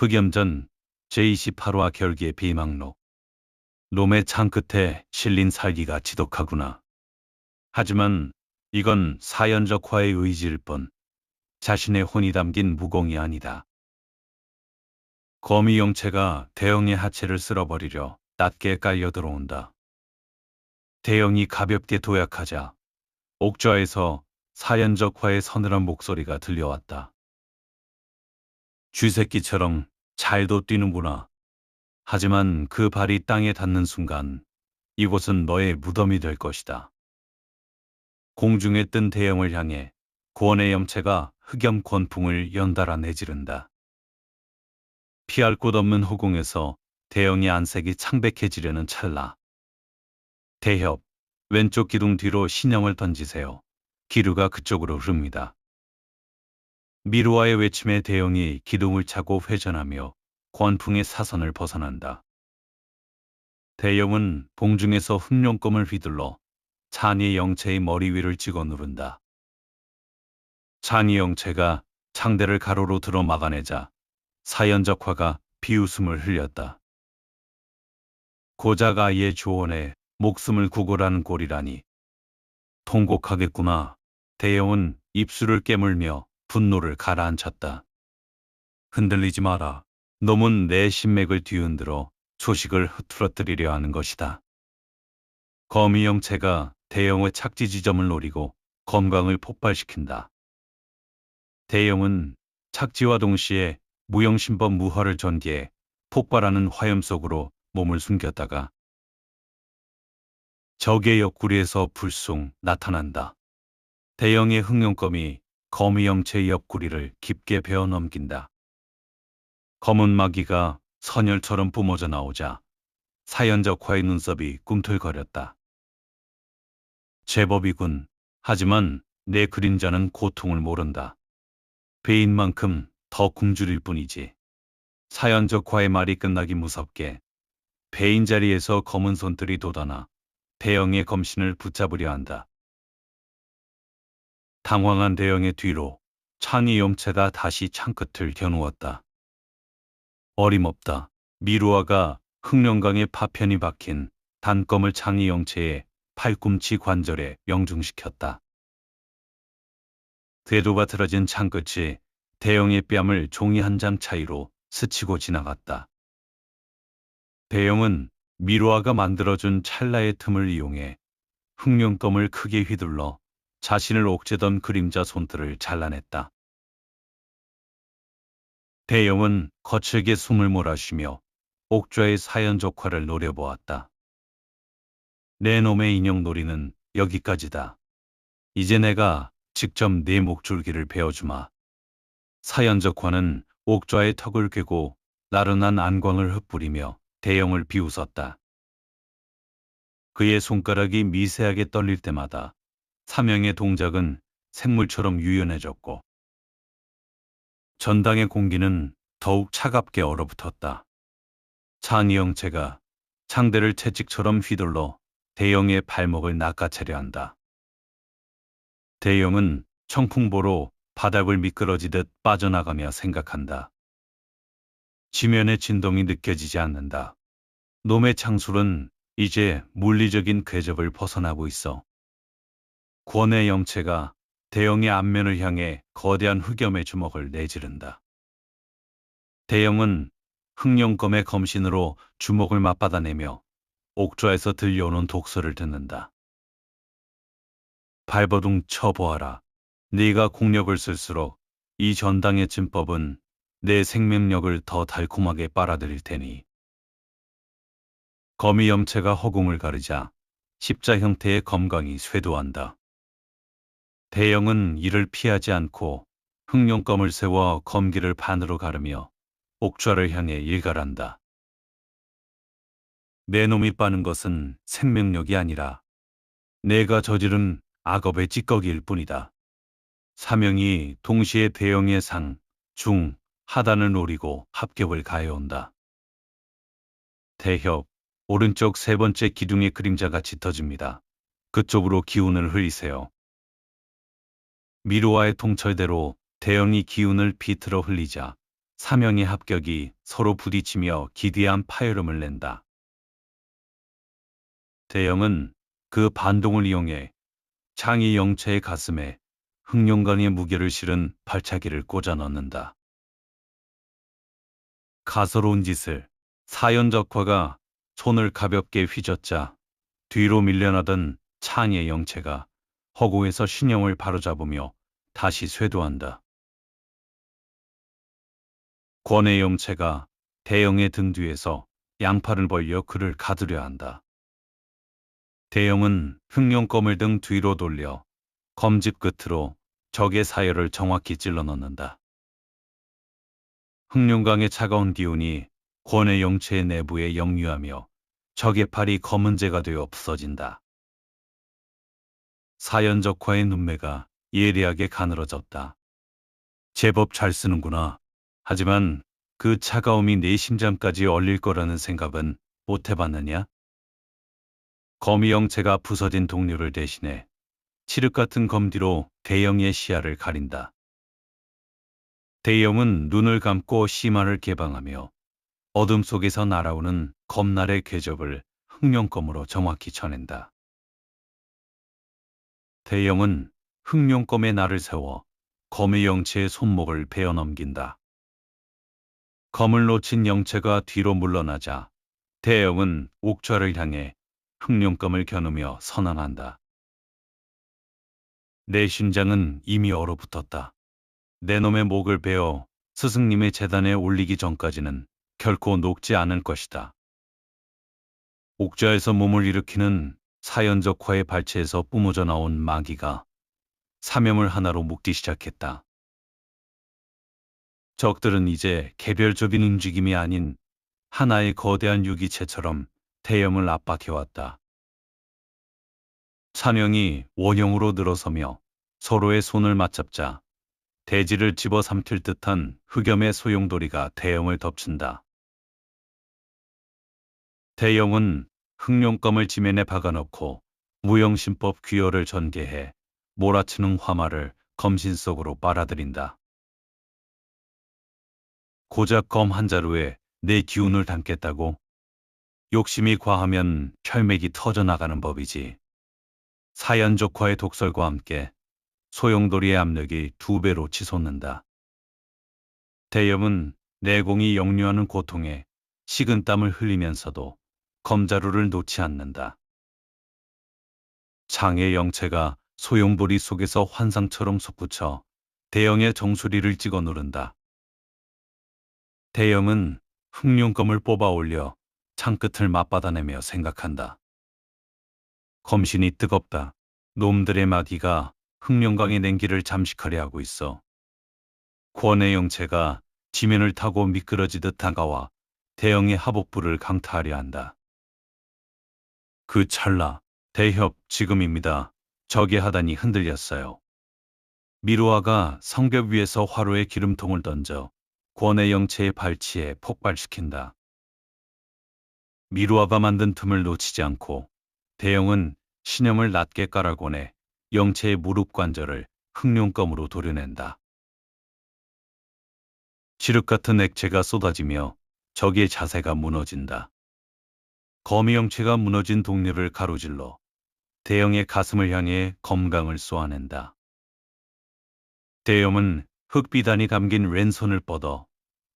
흑염전 제28화 결기의 비망록. 놈의 창 끝에 실린 살기가 지독하구나. 하지만 이건 사연적화의 의지일 뿐 자신의 혼이 담긴 무공이 아니다. 거미 영체가 대영의 하체를 쓸어버리려 낮게 깔려 들어온다. 대영이 가볍게 도약하자 옥좌에서 사연적화의 서늘한 목소리가 들려왔다. 쥐새끼처럼 잘도 뛰는구나. 하지만 그 발이 땅에 닿는 순간 이곳은 너의 무덤이 될 것이다. 공중에 뜬 대영을 향해 권의 염체가 흑염 권풍을 연달아 내지른다. 피할 곳 없는 허공에서 대영의 안색이 창백해지려는 찰나. 대협, 왼쪽 기둥 뒤로 신형을 던지세요. 기류가 그쪽으로 흐릅니다. 미루와의 외침에 대영이 기둥을 차고 회전하며 권풍의 사선을 벗어난다. 대영은 공중에서 흑룡검을 휘둘러 찬이 영체의 머리 위를 찍어 누른다. 찬이 영체가 창대를 가로로 들어 막아내자 사연적화가 비웃음을 흘렸다. 고작 아이의 조언에 목숨을 구걸하는 꼴이라니. 통곡하겠구나. 대영은 입술을 깨물며 분노를 가라앉혔다. 흔들리지 마라. 놈은 내 신맥을 뒤흔들어 소식을 흐트러뜨리려 하는 것이다. 거미 영체가 대영의 착지 지점을 노리고 검광을 폭발시킨다. 대영은 착지와 동시에 무용신법 무화를 전개해 폭발하는 화염 속으로 몸을 숨겼다가 적의 옆구리에서 불쑥 나타난다. 대영의 흑룡검이 거미 영체의 옆구리를 깊게 베어 넘긴다. 검은 마귀가 선혈처럼 뿜어져 나오자 사연적화의 눈썹이 꿈틀거렸다. 제법이군. 하지만 내 그림자는 고통을 모른다. 배인 만큼 더 굶주릴 뿐이지. 사연적화의 말이 끝나기 무섭게 배인 자리에서 검은 손들이 돋아나 대영의 검신을 붙잡으려 한다. 당황한 대영의 뒤로 창이 염체가 다시 창끝을 겨누었다. 어림없다. 미루아가 흑룡강의 파편이 박힌 단검을 창이 영체의 팔꿈치 관절에 명중시켰다. 궤도가 틀어진 창끝이 대영의 뺨을 종이 한 장 차이로 스치고 지나갔다. 대영은 미루아가 만들어준 찰나의 틈을 이용해 흑룡검을 크게 휘둘러 자신을 옥죄던 그림자 손들을 잘라냈다. 대영은 거칠게 숨을 몰아쉬며 옥좌의 사연적화를 노려보았다. 내 놈의 인형놀이는 여기까지다. 이제 내가 직접 네 목줄기를 베어주마. 사연적화는 옥좌의 턱을 꿰고 나른한 안광을 흩뿌리며 대영을 비웃었다. 그의 손가락이 미세하게 떨릴 때마다 사명의 동작은 생물처럼 유연해졌고 전당의 공기는 더욱 차갑게 얼어붙었다. 찬이 영체가 창대를 채찍처럼 휘둘러 대영의 발목을 낚아채려 한다. 대영은 청풍보로 바닥을 미끄러지듯 빠져나가며 생각한다. 지면의 진동이 느껴지지 않는다. 놈의 창술은 이제 물리적인 궤적을 벗어나고 있어. 권의 영체가 대영의 앞면을 향해 거대한 흑염의 주먹을 내지른다. 대영은 흑룡검의 검신으로 주먹을 맞받아내며 옥좌에서 들려오는 독서를 듣는다. 발버둥 쳐보아라. 네가 공력을 쓸수록 이 전당의 진법은 내 생명력을 더 달콤하게 빨아들일 테니. 거미 염체가 허공을 가르자 십자 형태의 검광이 쇄도한다. 대영은 이를 피하지 않고 흑룡검을 세워 검기를 반으로 가르며 옥좌를 향해 일갈한다. 내 놈이 빠는 것은 생명력이 아니라 내가 저지른 악업의 찌꺼기일 뿐이다. 사명이 동시에 대영의 상, 중, 하단을 노리고 합격을 가해온다. 대협, 오른쪽 세 번째 기둥의 그림자가 짙어집니다. 그쪽으로 기운을 흘리세요. 미루와의 통철대로 대영이 기운을 비틀어 흘리자 사명의 합격이 서로 부딪히며 기대한 파열음을 낸다. 대영은 그 반동을 이용해 창의 영체의 가슴에 흑룡강의 무게를 실은 발차기를 꽂아 넣는다. 가소로운 짓을 사연적화가 손을 가볍게 휘젓자 뒤로 밀려나던 창의 영체가 허공에서 신형을 바로잡으며 다시 쇄도한다. 권의 영체가 대영의 등 뒤에서 양팔을 벌려 그를 가두려 한다. 대영은 흑룡검을 등 뒤로 돌려 검집 끝으로 적의 사열을 정확히 찔러 넣는다. 흑룡강의 차가운 기운이 권의 영체의 내부에 역류하며 적의 팔이 검은재가 되어 부서진다. 사연적화의 눈매가 예리하게 가늘어졌다. 제법 잘 쓰는구나. 하지만 그 차가움이 내 심장까지 얼릴 거라는 생각은 못 해봤느냐? 거미 영체가 부서진 동료를 대신해 칠흑 같은 검뒤로 대영의 시야를 가린다. 대영은 눈을 감고 시마를 개방하며 어둠 속에서 날아오는 검날의 궤적을 흑룡검으로 정확히 쳐낸다. 대영은 흑룡검에 날을 세워 거미 영체의 손목을 베어 넘긴다. 검을 놓친 영체가 뒤로 물러나자 대영은 옥좌를 향해 흑룡검을 겨누며 선언한다. 내 심장은 이미 얼어붙었다. 내 놈의 목을 베어 스승님의 재단에 올리기 전까지는 결코 녹지 않을 것이다. 옥좌에서 몸을 일으키는 사연적화의 발치에서 뿜어져 나온 마기가 사명을 하나로 묶기 시작했다. 적들은 이제 개별적인 움직임이 아닌 하나의 거대한 유기체처럼 대영을 압박해왔다. 찬영이 원형으로 늘어서며 서로의 손을 맞잡자 대지를 집어삼킬 듯한 흑염의 소용돌이가 대영을 덮친다. 대영은 흑룡검을 지면에 박아넣고 무용신법 귀열을 전개해 몰아치는 화마를 검신 속으로 빨아들인다. 고작 검 한 자루에 내 기운을 담겠다고? 욕심이 과하면 혈맥이 터져나가는 법이지. 사연족화의 독설과 함께 소용돌이의 압력이 2배로 치솟는다. 대영은 내공이 역류하는 고통에 식은땀을 흘리면서도 검자루를 놓지 않는다. 창의 영체가 소용돌이 속에서 환상처럼 솟구쳐 대영의 정수리를 찍어 누른다. 대영은 흑룡검을 뽑아 올려 창끝을 맞받아내며 생각한다. 검신이 뜨겁다. 놈들의 마디가 흑룡강의 냉기를 잠식하려 하고 있어. 권의 영체가 지면을 타고 미끄러지듯 다가와 대영의 하복부를 강타하려 한다. 그 찰나, 대협 지금입니다. 적의 하단이 흔들렸어요. 미루아가 성벽 위에서 화로에 기름통을 던져 권의 영체의 발치에 폭발시킨다. 미루아가 만든 틈을 놓치지 않고 대영은 신염을 낮게 깔아고내 영체의 무릎 관절을 흑룡검으로 도려낸다. 칠흑 같은 액체가 쏟아지며 적의 자세가 무너진다. 거미 영체가 무너진 동료를 가로질러 대영의 가슴을 향해 검강을 쏘아낸다. 대영은 흑비단이 감긴 왼손을 뻗어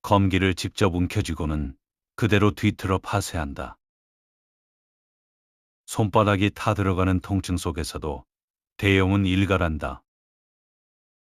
검기를 직접 움켜쥐고는 그대로 뒤틀어 파쇄한다. 손바닥이 타들어가는 통증 속에서도 대영은 일갈한다.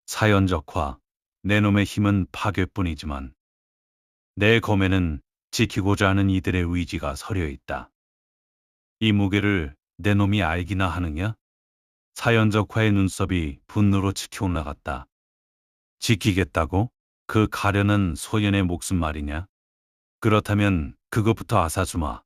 사연적화, 내 놈의 힘은 파괴뿐이지만 내 검에는 지키고자 하는 이들의 의지가 서려 있다. 이 무게를 내 놈이 알기나 하느냐? 사연적화의 눈썹이 분노로 치켜 올라갔다. 지키겠다고? 그 가련한 소년의 목숨 말이냐? 그렇다면 그것부터 아사주마.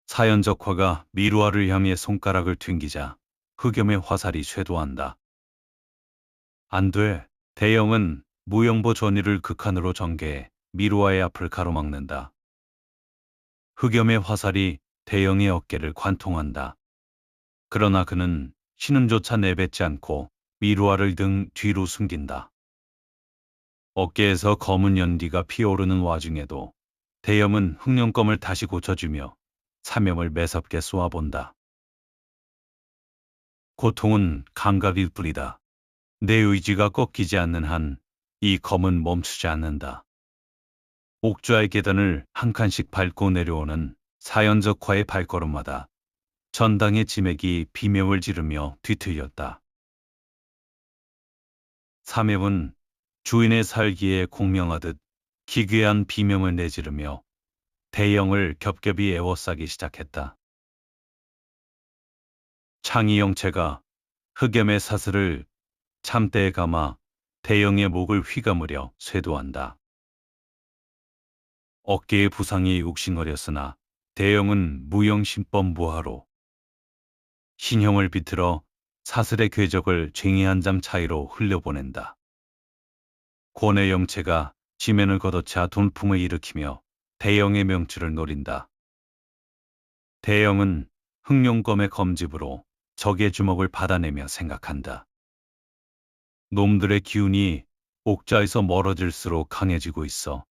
사연적화가 미루아를 향해 손가락을 튕기자 흑염의 화살이 쇄도한다. 안 돼. 대영은 무영보 전의를 극한으로 전개해 미루아의 앞을 가로막는다. 흑염의 화살이 대영의 어깨를 관통한다. 그러나 그는 신음조차 내뱉지 않고 미루아를 등 뒤로 숨긴다. 어깨에서 검은 연기가 피어오르는 와중에도 대염은 흑룡검을 다시 고쳐주며 사명을 매섭게 쏘아본다. 고통은 감각일 뿐이다. 내 의지가 꺾이지 않는 한 이 검은 멈추지 않는다. 옥좌의 계단을 한 칸씩 밟고 내려오는 사연적화의 발걸음마다 전당의 지맥이 비명을 지르며 뒤틀렸다. 삼엽은 주인의 살기에 공명하듯 기괴한 비명을 내지르며 대영을 겹겹이 에워싸기 시작했다. 창의 영체가 흑염의 사슬을 참대에 감아 대영의 목을 휘감으려 쇄도한다. 어깨의 부상이 욱신거렸으나 대영은 무용심법 무하로 신형을 비틀어 사슬의 궤적을 쟁이 한 점 차이로 흘려보낸다. 권의 영체가 지면을 걷어차 돈풍을 일으키며 대영의 명치를 노린다. 대영은 흑룡검의 검집으로 적의 주먹을 받아내며 생각한다. 놈들의 기운이 옥자에서 멀어질수록 강해지고 있어.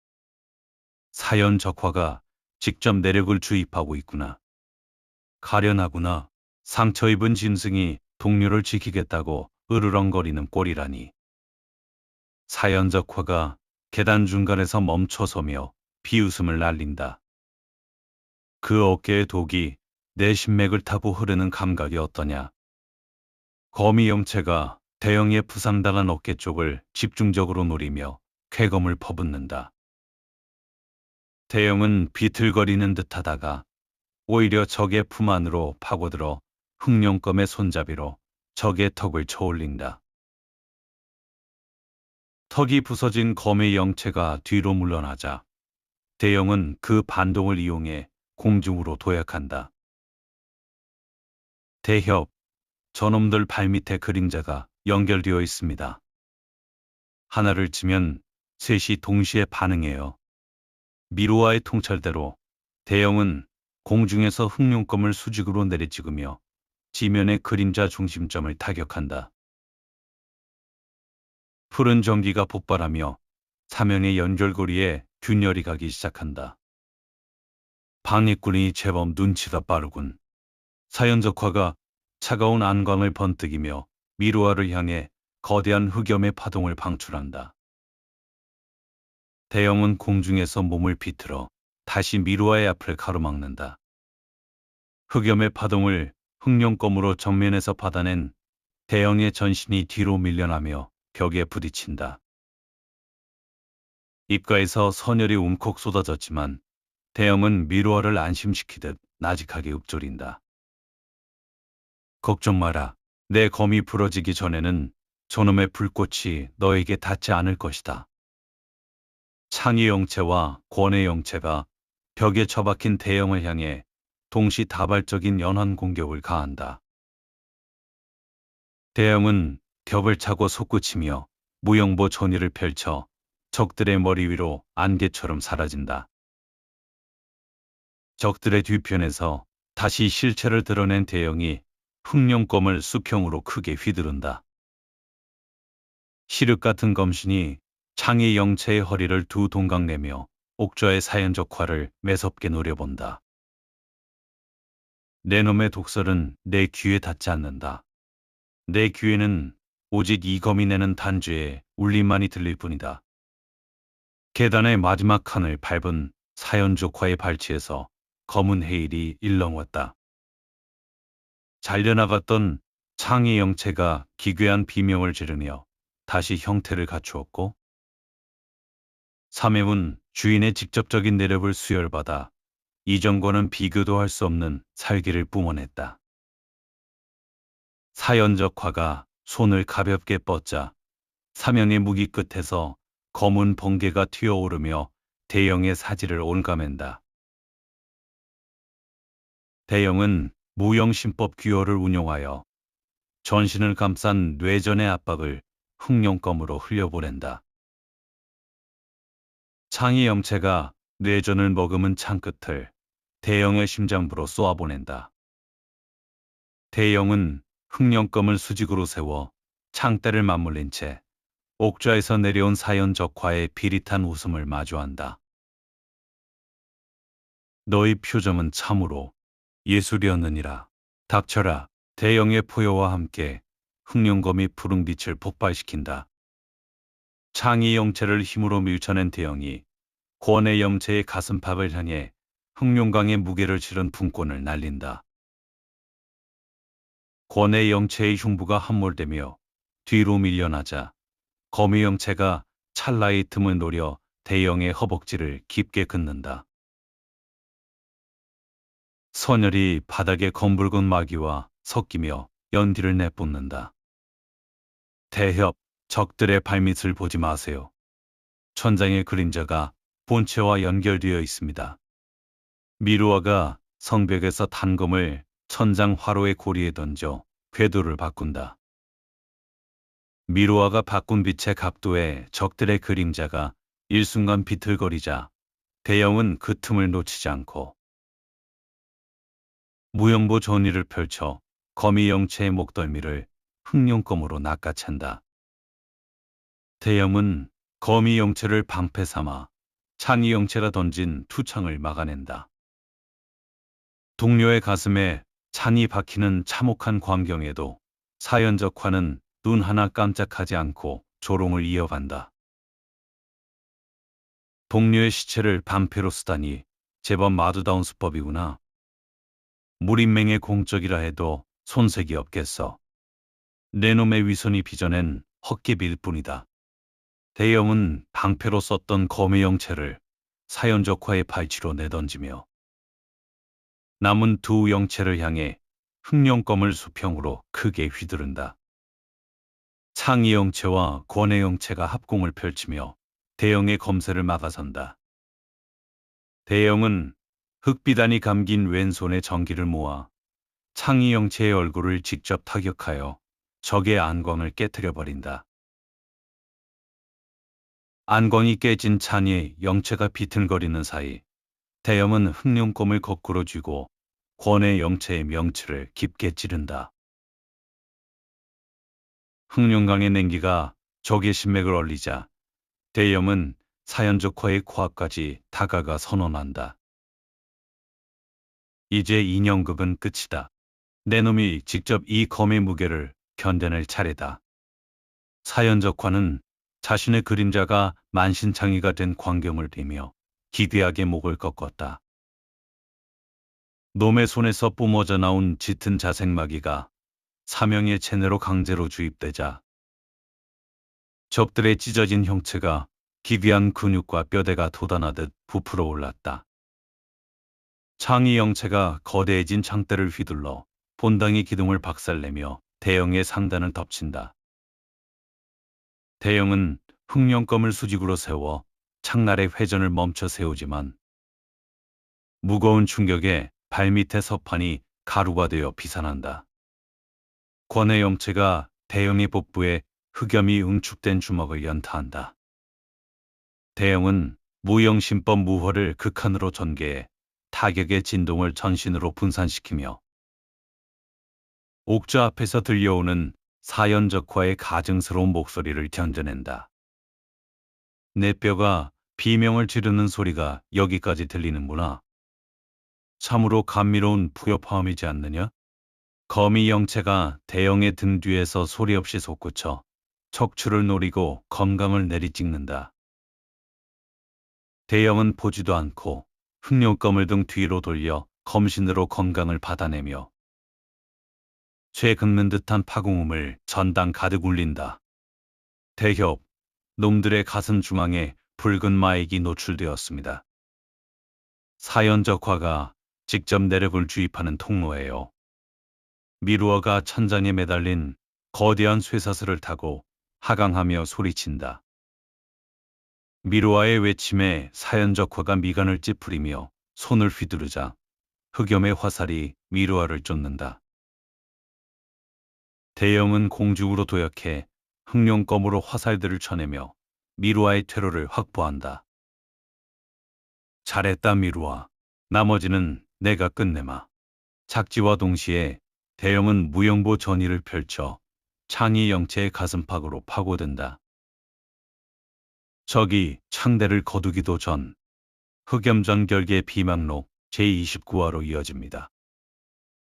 사연적화가 직접 내력을 주입하고 있구나. 가련하구나. 상처 입은 짐승이 동료를 지키겠다고 으르렁거리는 꼴이라니. 사연적화가 계단 중간에서 멈춰서며 비웃음을 날린다. 그 어깨의 독이 내 신맥을 타고 흐르는 감각이 어떠냐. 거미 염체가 대영의 부상당한 어깨 쪽을 집중적으로 노리며 쾌검을 퍼붓는다. 대영은 비틀거리는 듯하다가 오히려 적의 품 안으로 파고들어 흑룡검의 손잡이로 적의 턱을 쳐올린다. 턱이 부서진 검의 영체가 뒤로 물러나자 대영은 그 반동을 이용해 공중으로 도약한다. 대협, 저놈들 발밑에 그림자가 연결되어 있습니다. 하나를 치면 셋이 동시에 반응해요. 미로와의 통찰대로 대영은 공중에서 흑룡검을 수직으로 내리찍으며 지면의 그림자 중심점을 타격한다. 푸른 전기가 폭발하며 사면의 연결고리에 균열이 가기 시작한다. 방해꾼이 제법 눈치가 빠르군. 사연적화가 차가운 안광을 번뜩이며 미로아를 향해 거대한 흑염의 파동을 방출한다. 대영은 공중에서 몸을 비틀어 다시 미로아의 앞을 가로막는다. 흑염의 파동을 흑룡검으로 정면에서 받아낸 대영의 전신이 뒤로 밀려나며 벽에 부딪힌다. 입가에서 선혈이 움컥 쏟아졌지만 대영은 미로아를 안심시키듯 나직하게 읊조린다. 걱정 마라. 내 검이 부러지기 전에는 저놈의 불꽃이 너에게 닿지 않을 것이다. 창의 영체와 권의 영체가 벽에 처박힌 대영을 향해 동시다발적인 연환 공격을 가한다. 대영은 벽을 차고 솟구치며 무영보 전의를 펼쳐 적들의 머리 위로 안개처럼 사라진다. 적들의 뒤편에서 다시 실체를 드러낸 대영이 흑룡검을 수평으로 크게 휘두른다. 시륵 같은 검신이 창의 영체의 허리를 두 동강 내며 옥좌의 사연적화를 매섭게 노려본다. 내 놈의 독설은 내 귀에 닿지 않는다. 내 귀에는 오직 이 검이 내는 단죄의 울림만이 들릴 뿐이다. 계단의 마지막 칸을 밟은 사연적화의 발치에서 검은 해일이 일렁왔다. 잘려나갔던 창의 영체가 기괴한 비명을 지르며 다시 형태를 갖추었고 삼엽은 주인의 직접적인 내력을 수혈받아 이전과는 비교도 할 수 없는 살기를 뿜어냈다. 사연적화가 손을 가볍게 뻗자 사명의 무기 끝에서 검은 번개가 튀어오르며 대영의 사지를 올가맨다. 대영은 무영신법 규어를 운용하여 전신을 감싼 뇌전의 압박을 흑룡검으로 흘려보낸다. 창의 염체가 뇌전을 머금은 창끝을 대영의 심장부로 쏘아보낸다. 대영은 흑룡검을 수직으로 세워 창대를 맞물린 채 옥좌에서 내려온 사연적화의 비릿한 웃음을 마주한다. 너희 표정은 참으로 예술이었느니라. 닥쳐라. 대영의 포효와 함께 흑룡검이 푸른빛을 폭발시킨다. 창의 영체를 힘으로 밀쳐낸 대영이 권의 영체의 가슴팍을 향해 흑룡강의 무게를 실은 분권을 날린다. 권의 영체의 흉부가 함몰되며 뒤로 밀려나자 거미 영체가 찰나의 틈을 노려 대영의 허벅지를 깊게 긋는다. 선열이 바닥에 검붉은 마귀와 섞이며 연기를 내뿜는다. 대협, 적들의 발밑을 보지 마세요. 천장의 그림자가 본체와 연결되어 있습니다. 미루아가 성벽에서 단검을 천장 화로의 고리에 던져 궤도를 바꾼다. 미루아가 바꾼 빛의 각도에 적들의 그림자가 일순간 비틀거리자 대영은 그 틈을 놓치지 않고 무영보 전의를 펼쳐 거미 영체의 목덜미를 흑룡검으로 낚아챈다. 대영은 거미 영체를 방패 삼아 창의 영체가 던진 투창을 막아낸다. 동료의 가슴에 찬이 박히는 참혹한 광경에도 사연적화는 눈 하나 깜짝하지 않고 조롱을 이어간다. 동료의 시체를 방패로 쓰다니 제법 마두다운 수법이구나. 무인맹의 공적이라 해도 손색이 없겠어. 내 놈의 위선이 빚어낸 헛개비일 뿐이다. 대영은 방패로 썼던 거미 영체를 사연적화의 발치로 내던지며 남은 두 영체를 향해 흑룡검을 수평으로 크게 휘두른다. 창의 영체와 권의 영체가 합공을 펼치며 대영의 검세를 막아선다. 대영은 흑비단이 감긴 왼손에 전기를 모아 창의 영체의 얼굴을 직접 타격하여 적의 안광을 깨뜨려 버린다. 안광이 깨진 찬의 영체가 비틀거리는 사이 대영은 흑룡검을 거꾸로 쥐고 권의 영체의 명치를 깊게 찌른다. 흑룡강의 냉기가 적의 신맥을 얼리자 대영은 사연적화의 코앞까지 다가가 선언한다. 이제 인형극은 끝이다. 내 놈이 직접 이 검의 무게를 견뎌낼 차례다. 사연적화는 자신의 그림자가 만신창이가 된 광경을 대며 기괴하게 목을 꺾었다. 놈의 손에서 뿜어져 나온 짙은 자색마귀가 사명의 체내로 강제로 주입되자 적들의 찢어진 형체가 기괴한 근육과 뼈대가 돋아나듯 부풀어 올랐다. 창의 영체가 거대해진 창대를 휘둘러 본당의 기둥을 박살내며 대영의 상단을 덮친다. 대영은 흑룡검을 수직으로 세워 창날의 회전을 멈춰 세우지만 무거운 충격에 발밑의 서판이 가루가 되어 비산한다. 권의 영체가 대영의 복부에 흑염이 응축된 주먹을 연타한다. 대영은 무영신법 무허를 극한으로 전개해 타격의 진동을 전신으로 분산시키며 옥좌 앞에서 들려오는 사연적화의 가증스러운 목소리를 견뎌낸다. 내 뼈가 비명을 지르는 소리가 여기까지 들리는구나. 참으로 감미로운 부여파음이지 않느냐? 거미 영체가 대영의 등 뒤에서 소리 없이 솟구쳐 척추를 노리고 검감을 내리찍는다. 대영은 보지도 않고 흑룡검을 등 뒤로 돌려 검신으로 검강을 받아내며 쇠 긁는 듯한 파공음을 전당 가득 울린다. 대협, 놈들의 가슴 중앙에 붉은 마액이 노출되었습니다. 사연적화가 직접 내력을 주입하는 통로예요. 미루어가 천장에 매달린 거대한 쇠사슬을 타고 하강하며 소리친다. 미루어의 외침에 사연적화가 미간을 찌푸리며 손을 휘두르자 흑염의 화살이 미루어를 쫓는다. 대영은 공중으로 도약해 흑룡검으로 화살들을 쳐내며 미루아의 퇴로를 확보한다. 잘했다 미루아. 나머지는 내가 끝내마. 착지와 동시에 대영은 무영보 전의를 펼쳐 창의 영체의 가슴팍으로 파고든다. 적이 창대를 거두기도 전 흑염전 결계 비망록 제29화로 이어집니다.